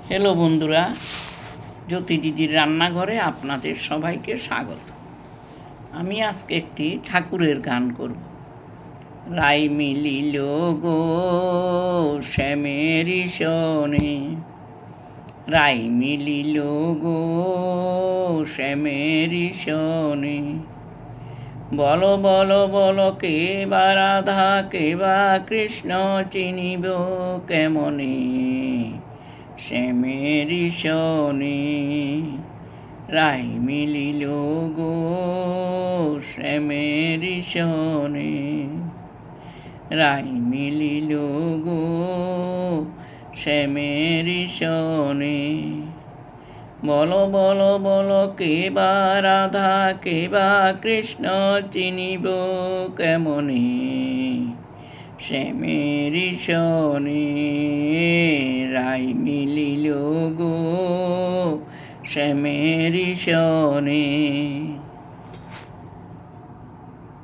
Hello বন্ধুরা, জ্যোতি দিদির রান্নাঘরে আপনাদের সবাইকে স্বাগত। আমি আজকে একটি ঠাকুরের গান করব। রাই মিলিল গো শ্যামের শনে, রাই মিলিল গো শ্যামের শনে। বলো বলো বলো কে বা রাধা, কে বা কৃষ্ণ, চিনিব কেমনে শ্যামের শনে। রাই মিলিল গো শ্যামের শনে, রাই মিলিল গো শ্যামের শনে। বলো বলো বলো কে বা রাধা, কে বা কৃষ্ণ, চিনিব কেমনে শ্যামের শনে। রাই মিলিল গো শ্যামের শনে।